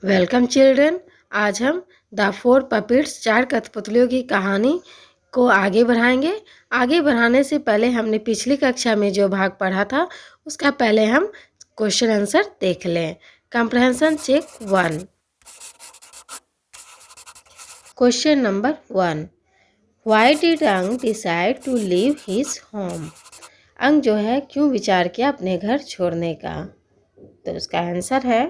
Welcome children. आज हम the four puppets 4 कठपुतलियों की कहानी को आगे बढ़ाएंगे। आगे बढ़ाने से पहले हमने पिछली कक्षा में जो भाग पढ़ा था उसका पहले हम क्वेश्चन आंसर देख लें। Comprehension check 1। Question number 1, why did Ang decide to leave his home? Ang जो है क्यों विचार किया अपने घर छोड़ने का? तो उसका आंसर है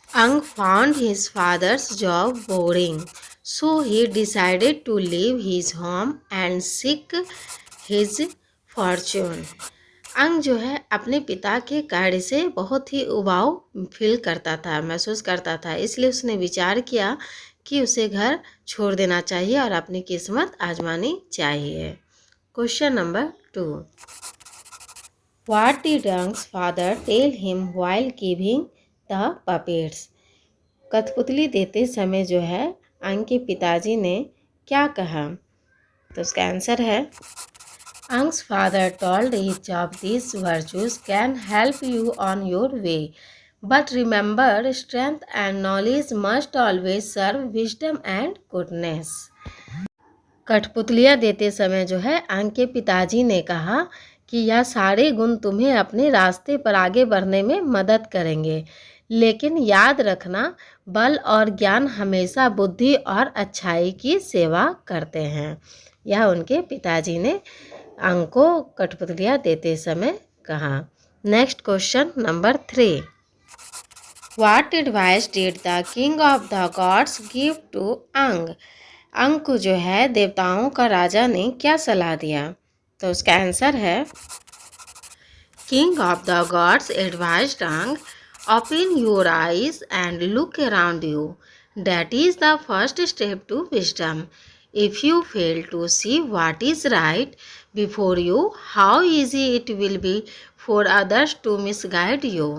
Ang found his father's job boring, so he decided to leave his home and seek his fortune. अंग जो है अपने पिता के कार्य से बहुत ही उबाऊ फील करता था, महसूस करता था, इसलिए उसने विचार किया कि उसे घर छोड़ देना चाहिए और अपनी किस्मत आजमानी चाहिए। Question number 2, What did Ang's father tell him while giving the puppets? कठपुतली देते समय जो है अंग के पिताजी ने क्या कहा? तो उसका आंसर है Ang's father told each of these virtues can help you on your way, but remember strength and knowledge must always serve wisdom and goodness. कठपुतलियाँ देते समय जो है अंग के पिताजी ने कहा कि यह सारे गुण तुम्हें अपने रास्ते पर आगे बढ़ने में मदद करेंगे, लेकिन याद रखना बल और ज्ञान हमेशा बुद्धि और अच्छाई की सेवा करते हैं। यह उनके पिताजी ने अंग को कठपुतलियाँ देते समय कहा। Next question number 3, what advice did the king of the gods give to Ang? Ang को जो है देवताओं का राजा ने क्या सलाह दिया? तो उसका आंसर है king of the God's advised अंग, open your eyes and look around you. That is the first step to wisdom. If you fail to see what is right before you, how easy it will be for others to misguide you.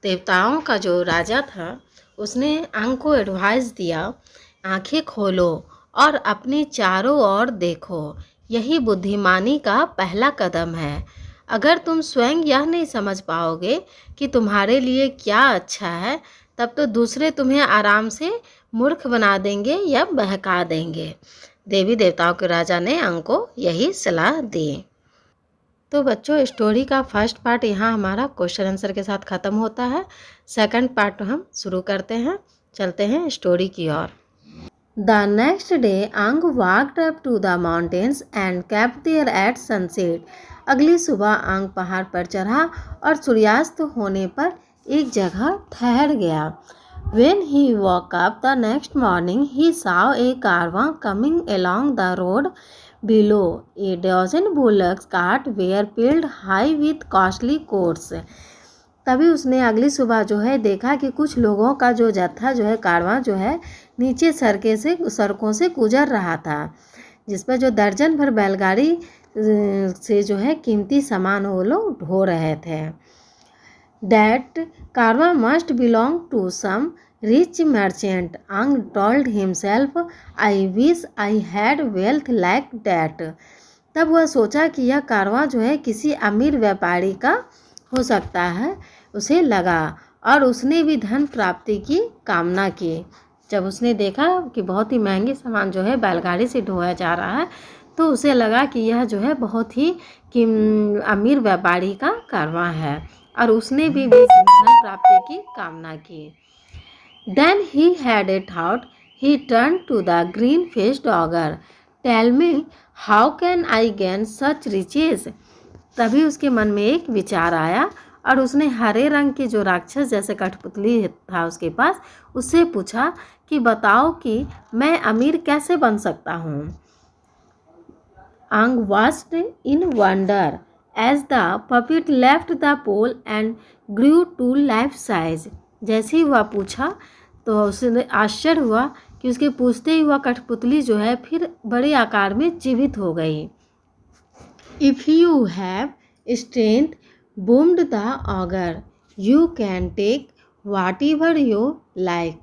देवताओं का जो राजा था उसने अंग को advice दिया, आंखें खोलो और अपने चारों ओर देखो, यही बुद्धिमानी का पहला कदम है। अगर तुम स्वयं यह नहीं समझ पाओगे कि तुम्हारे लिए क्या अच्छा है, तब तो दूसरे तुम्हें आराम से मूर्ख बना देंगे या बहका देंगे। देवी देवताओं के राजा ने अंग को यही सलाह दी। तो बच्चों, स्टोरी का फर्स्ट पार्ट यहाँ हमारा क्वेश्चन आंसर के साथ ख़त्म होता है। सेकंड पार्ट हम शुरू करते हैं, चलते हैं स्टोरी की ओर। The next day, Ang walked up to the mountains and camped there at sunset. अगली सुबह अंग पहाड़ पर चढ़ा और सूर्यास्त होने पर एक जगह ठहर गया। When he woke up the next morning, he saw a caravan coming along the road below. A dozen bullocks cart were filled high with costly coats. तभी उसने अगली सुबह जो है देखा कि कुछ लोगों का जो जत्था जो है कारवां जो है नीचे सड़कों से गुजर रहा था, जिस पर जो दर्जन भर बैलगाड़ी से जो है कीमती सामान वो लोग ढो रहे थे। That caravan must belong to some rich merchant. Ang told himself, I wish I had wealth like that. तब वह सोचा कि यह कारवां जो है किसी अमीर व्यापारी का हो सकता है, उसे लगा, और उसने भी धन प्राप्ति की कामना की। जब उसने देखा कि बहुत ही महंगे सामान जो है बैलगाड़ी से ढोया जा रहा है, तो उसे लगा कि यह जो है बहुत ही अमीर व्यापारी का कारवां है, और उसने भी धन प्राप्ति की कामना की। Then he had a thought. He turned to the green-faced ogre. Tell me, how can I gain such riches? तभी उसके मन में एक विचार आया और उसने हरे रंग के जो राक्षस जैसे कठपुतली था उसके पास, उससे पूछा कि बताओ कि मैं अमीर कैसे बन सकता हूँ। Ang watched in wonder as the puppet left the pole and grew to life size. जैसे ही वह पूछा तो उसने आश्चर्य हुआ कि उसके पूछते ही वह कठपुतली जो है फिर बड़े आकार में जीवित हो गई। If you have strength, boomed the ogre, you can take whatever you like.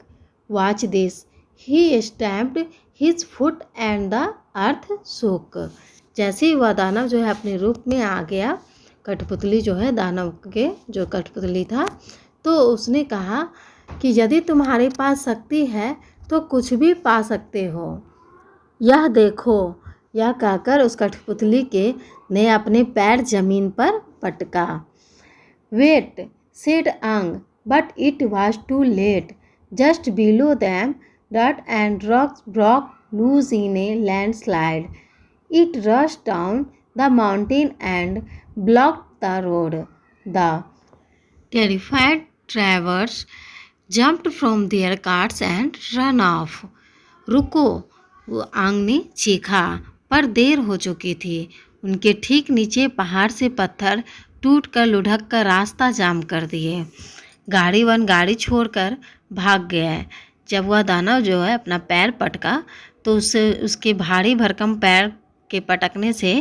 Watch this. He stamped his foot and the earth shook. जैसे ही वह दानव जो है अपने रूप में आ गया, कठपुतली जो है दानव के जो कठपुतली था, तो उसने कहा कि यदि तुम्हारे पास शक्ति है तो कुछ भी पा सकते हो। यह देखो, यह कहकर उस कठपुतली के ने अपने पैर जमीन पर पटका। Wait, said Ang, but it was too late. Just below them, dirt and rocks broke loose in a landslide. It rushed down the mountain and blocked the road. The terrified travelers jumped from their carts and ran off. रुको, वो आंग ने चीखा, पर देर हो चुकी थी। उनके ठीक नीचे पहाड़ से पत्थर टूट कर लुढ़क कर रास्ता जाम कर दिए। गाड़ी छोड़कर भाग गया। जब वह दानव जो है अपना पैर पटका तो उसके भारी भरकम पैर के पटकने से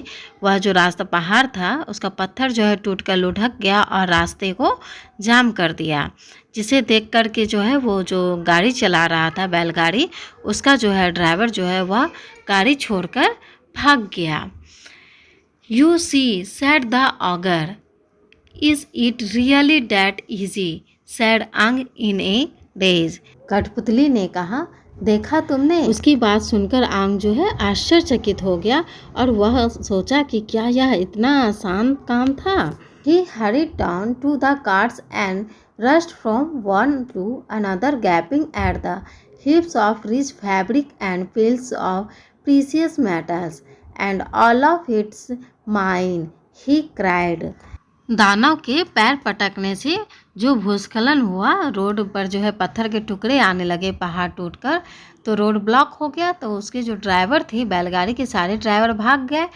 वह जो रास्ता पहाड़ था उसका पत्थर जो है टूट कर लुढ़क गया और रास्ते को जाम कर दिया, जिसे देख कर के जो है वो जो गाड़ी चला रहा था बैलगाड़ी, उसका जो है ड्राइवर जो है वह गाड़ी छोड़कर भाग गया। You see, said the ogre. Is it really that easy? said Ang in a daze. कठपुतली ने कहा, देखा तुमने? उसकी बात सुनकर आंग जो है आश्चर्यचकित हो गया और वह सोचा कि क्या यह इतना आसान काम था। He hurried down to the carts and rushed from one to another, gaping at the heaps of rich fabric and fields of precious metals. And all of it's mine, he cried. दानव के पैर पटकने से जो भूस्खलन हुआ, road पर जो है पत्थर के टुकड़े आने लगे पहाड़ टूटकर, तो रोड ब्लॉक हो गया। तो उसके जो ड्राइवर थे बैलगाड़ी के सारे ड्राइवर भाग गए।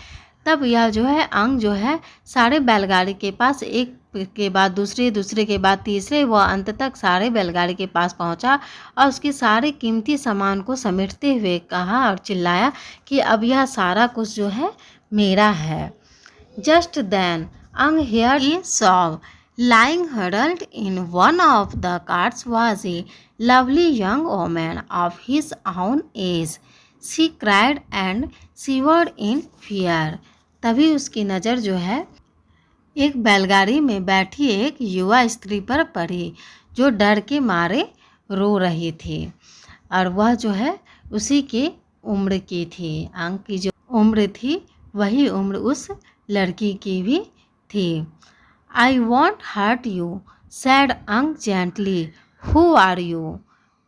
तब यह जो है अंग जो है सारे बैलगाड़ी के पास एक के बाद दूसरे, दूसरे के बाद तीसरे, वह अंत तक सारे बैलगाड़ी के पास पहुंचा और उसके सारे कीमती सामान को समेटते हुए कहा और चिल्लाया कि अब यह सारा कुछ जो है मेरा है। Just then Ang heard a sob. Lying huddled in one of the carts was a lovely young woman of his own age. She cried and shivered in fear. तभी उसकी नज़र जो है एक बैलगाड़ी में बैठी एक युवा स्त्री पर पड़ी जो डर के मारे रो रही थी, और वह जो है उसी के उम्र की थी। अंग की जो उम्र थी वही उम्र उस लड़की की भी थी। I won't hurt you, said Ang gently. Who are you?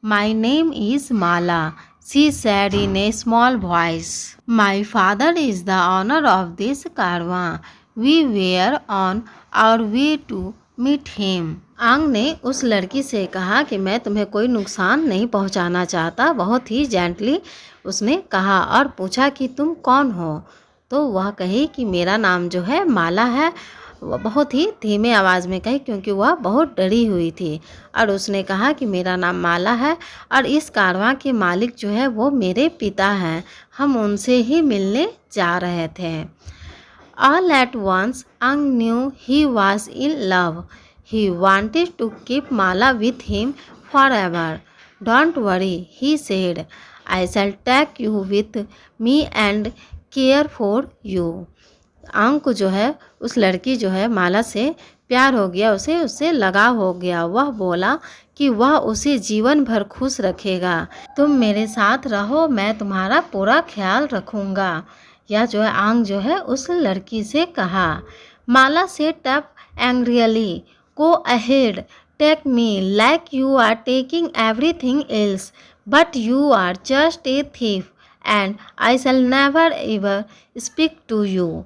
My name is Mala, she said in a small voice. My father is the owner of this caravan. We were on our way to meet him. आंग ने उस लड़की से कहा कि मैं तुम्हें कोई नुकसान नहीं पहुंचाना चाहता। बहुत ही जेंटली उसने कहा और पूछा कि तुम कौन हो। तो वह कही कि मेरा नाम जो है माला है। वह बहुत ही धीमे आवाज़ में कही क्योंकि वह बहुत डरी हुई थी, और उसने कहा कि मेरा नाम माला है और इस कारवां के मालिक जो है वो मेरे पिता हैं। हम उनसे ही मिलने जा रहे थे। All at once Ang knew he was in love. He wanted to keep Mala with him forever. Don't worry, he said. I shall take you with me and care for you. आंग को जो है उस लड़की जो है माला से प्यार हो गया, उसे उससे लगाव हो गया। वह बोला कि वह उसे जीवन भर खुश रखेगा। तुम मेरे साथ रहो, मैं तुम्हारा पूरा ख्याल रखूँगा। यह जो है आंग जो है उस लड़की से कहा। Mala sat up angrily, go ahead, take me like you are taking everything else, but you are just a thief and I shall never ever speak to you.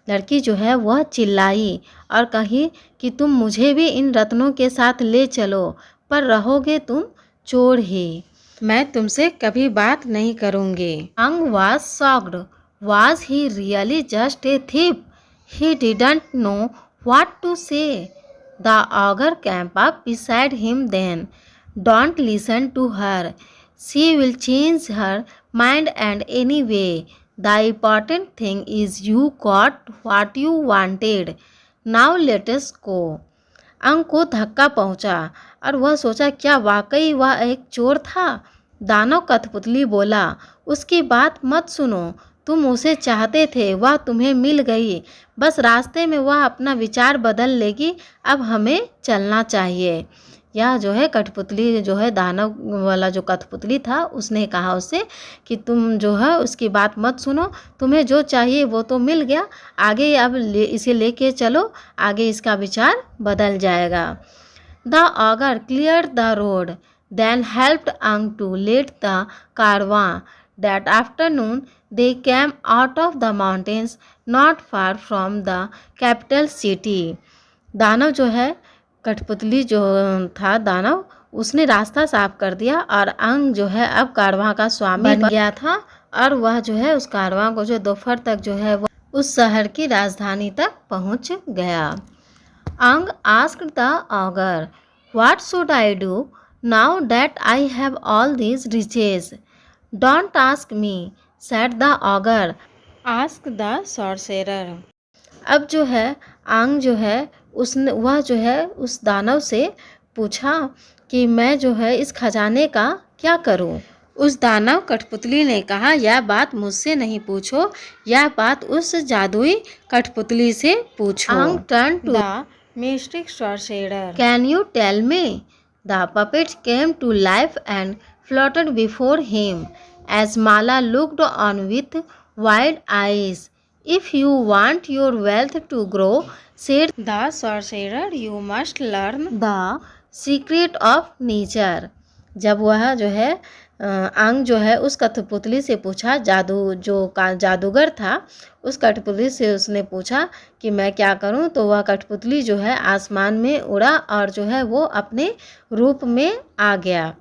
लड़की जो है वह चिल्लाई और कही कि तुम मुझे भी इन रत्नों के साथ ले चलो, पर रहोगे तुम चोर ही। मैं तुमसे कभी बात नहीं करूँगी। अंग was shocked. Was he really just a thief? He didn't know what to say. The ogre came up beside him then. Don't listen to her. She will change her mind, and anyway, the important thing is you got what you wanted. Now let us go. अंग को धक्का पहुंचा और वह सोचा क्या वाकई वह एक चोर था। दानव कठपुतली बोला, उसकी बात मत सुनो, तुम उसे चाहते थे, वह तुम्हें मिल गई। बस रास्ते में वह अपना विचार बदल लेगी। अब हमें चलना चाहिए। यह जो है कठपुतली जो है दानव वाला जो कठपुतली था उसने कहा उससे कि तुम जो है उसकी बात मत सुनो, तुम्हें जो चाहिए वो तो मिल गया, आगे अब इसे लेके चलो, आगे इसका विचार बदल जाएगा। The auger clear the road then helped Ang to lead the caravan. That afternoon they came out of the mountains not far from the capital city. दानव जो है कठपुतली जो था दानव उसने रास्ता साफ कर दिया और अंग जो है अब कारवां का स्वामी बन गया था और वह जो है उस कारवां को जो दोपहर तक जो है वह उस शहर की राजधानी तक पहुंच गया। अंग asked the ogre, what should I do now that I have all these riches? Don't ask me, said the ogre. Ask the sorcerer. अब जो है आंग जो है उसने वह जो है उस दानव से पूछा कि मैं जो है इस खजाने का क्या करूं। उस दानव कठपुतली ने कहा, यह बात मुझसे नहीं पूछो, यह बात उस जादुई कठपुतली से पूछो। Ang turn to the mystic sorcerer. Can you tell me? The puppet came to life and floated before him as Mala looked on with wide eyes. If you want your wealth to grow, said the sorcerer, you must learn the secret of nature. जब वह जो है आंग जो है उस कठपुतली से पूछा, जादूगर था उस कठपुतली से उसने पूछा कि मैं क्या करूं, तो वह कठपुतली जो है आसमान में उड़ा और जो है वो अपने रूप में आ गया।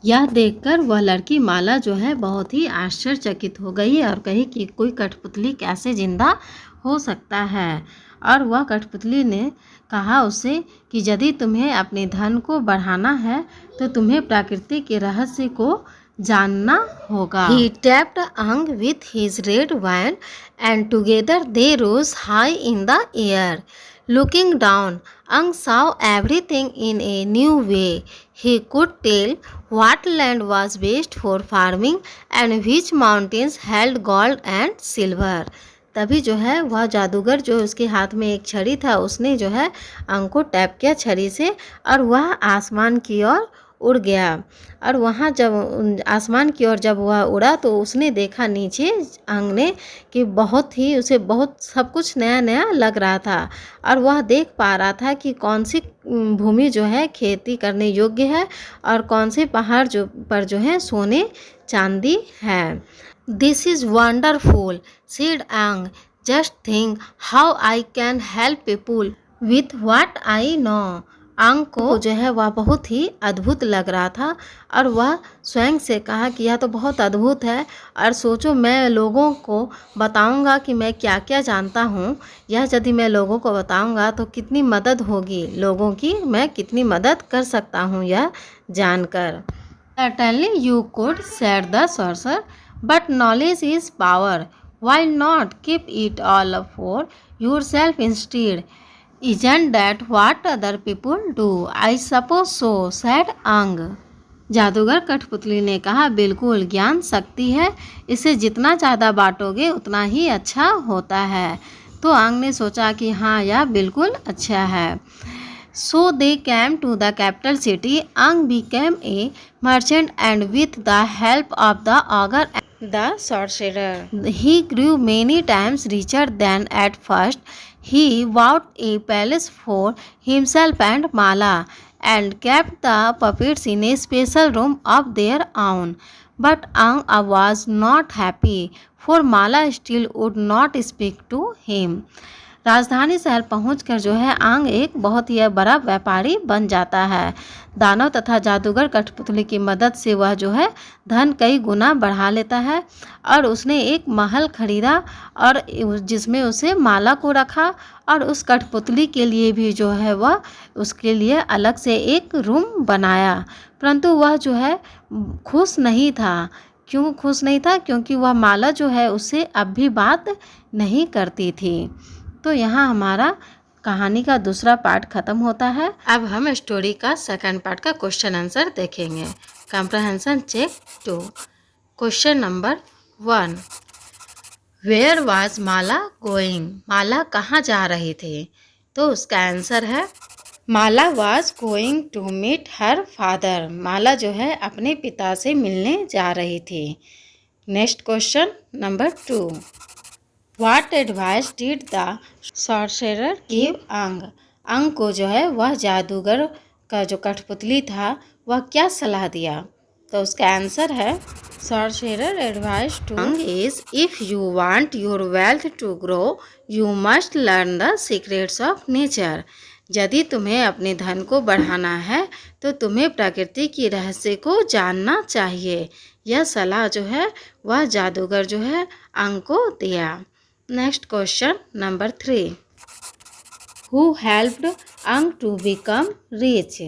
यह देखकर वह लड़की माला जो है बहुत ही आश्चर्यचकित हो गई और कही कि कोई कठपुतली कैसे जिंदा हो सकता है। और वह कठपुतली ने कहा उसे कि यदि तुम्हें अपने धन को बढ़ाना है तो तुम्हें प्रकृति के रहस्य को जानना होगा। He tapped Ang with his red wand and together they rose high in the air. Looking down, Ang saw everything in a new way. He could tell what land was best for farming and which mountains held gold and silver. तभी जो है वह जादूगर जो उसके हाथ में एक छड़ी था उसने जो है अंग को टैप किया छड़ी से और वह आसमान की ओर उड़ गया। और वहाँ जब आसमान की ओर जब वह उड़ा तो उसने देखा नीचे अंग ने कि उसे बहुत सब कुछ नया नया लग रहा था और वह देख पा रहा था कि कौन सी भूमि जो है खेती करने योग्य है और कौन से पहाड़ पर जो है सोने चांदी है। This is wonderful, said Ang. Just think how I can help people with what I know. अंग को जो है वह बहुत ही अद्भुत लग रहा था और वह स्वयं से कहा कि यह तो बहुत अद्भुत है और सोचो मैं लोगों को बताऊंगा कि मैं क्या क्या जानता हूँ, यह यदि मैं लोगों को बताऊंगा तो कितनी मदद होगी लोगों की, मैं कितनी मदद कर सकता हूँ यह जानकर। Certainly you could, said the sorcerer, but knowledge is power. Why not keep it all for yourself instead? Isn't that what other people do? I suppose so, said Ang. जादूगर कठपुतली ने कहा, बिल्कुल, ज्ञान शक्ति है, इसे जितना ज़्यादा बांटोगे उतना ही अच्छा होता है। तो आंग ने सोचा कि हाँ यह बिल्कुल अच्छा है। So they came to the capital city. Ang became a merchant and with the help of the ogre and the sorcerer, he grew many times richer than at first. He bought a palace for himself and Mala and kept the puppets in a special room of their own. But Ang was not happy, for Mala still would not speak to him. राजधानी शहर पहुंचकर जो है आंग एक बहुत ही बड़ा व्यापारी बन जाता है। दानव तथा जादूगर कठपुतली की मदद से वह जो है धन कई गुना बढ़ा लेता है और उसने एक महल खरीदा और जिसमें उसे माला को रखा और उस कठपुतली के लिए भी जो है वह उसके लिए अलग से एक रूम बनाया। परंतु वह जो है खुश नहीं था। क्यों खुश नहीं था? क्योंकि वह माला जो है उससे अब भी बात नहीं करती थी। तो यहाँ हमारा कहानी का दूसरा पार्ट खत्म होता है। अब हम स्टोरी का सेकंड पार्ट का क्वेश्चन आंसर देखेंगे। Comprehension check 2। Question number 1, where was Mala going? Mala कहाँ जा रही थी? तो उसका आंसर है Mala was going to meet her father. Mala जो है अपने पिता से मिलने जा रही थी। Next question number 2। What advice did the sorcerer give Ang. Ang को जो है वह जादूगर का जो कठपुतली था वह क्या सलाह दिया? तो उसका आंसर है sorcerer advice to Ang is if you want your wealth to grow you must learn the secrets of nature. यदि तुम्हें अपने धन को बढ़ाना है तो तुम्हें प्रकृति की रहस्य को जानना चाहिए। यह सलाह जो है वह जादूगर जो है अंग को दिया। Next question number 3। Who helped अंग टू बिकम रिच।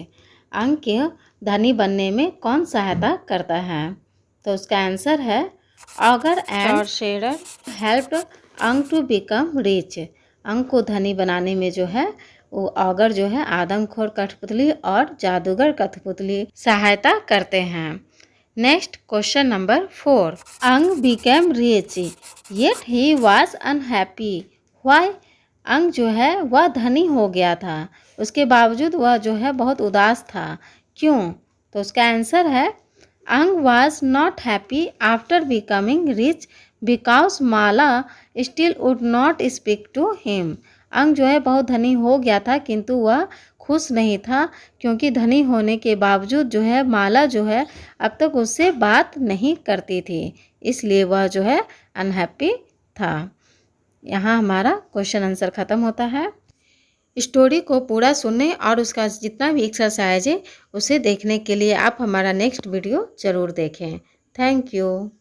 अंग के धनी बनने में कौन सहायता करता है? तो उसका आंसर है ऑगर एंड सॉर्सरर हेल्प्ड अंग टू बिकम रिच। अंग को धनी बनाने में जो है वो ऑगर जो है आदमखोर कठपुतली और जादूगर कठपुतली सहायता करते हैं। Next question number 4। अंग became rich yet he was unhappy why. अंग जो है वह धनी हो गया था, उसके बावजूद वह जो है बहुत उदास था। क्यों? तो उसका आंसर है Ang was not happy after becoming rich because Mala still would not speak to him. Ang जो है बहुत धनी हो गया था किंतु वह खुश नहीं था क्योंकि धनी होने के बावजूद जो है माला जो है अब तक उससे बात नहीं करती थी, इसलिए वह जो है अनहैप्पी था। यहाँ हमारा क्वेश्चन आंसर ख़त्म होता है। स्टोरी को पूरा सुनने और उसका जितना भी एक्सरसाइज है उसे देखने के लिए आप हमारा नेक्स्ट वीडियो ज़रूर देखें। Thank you.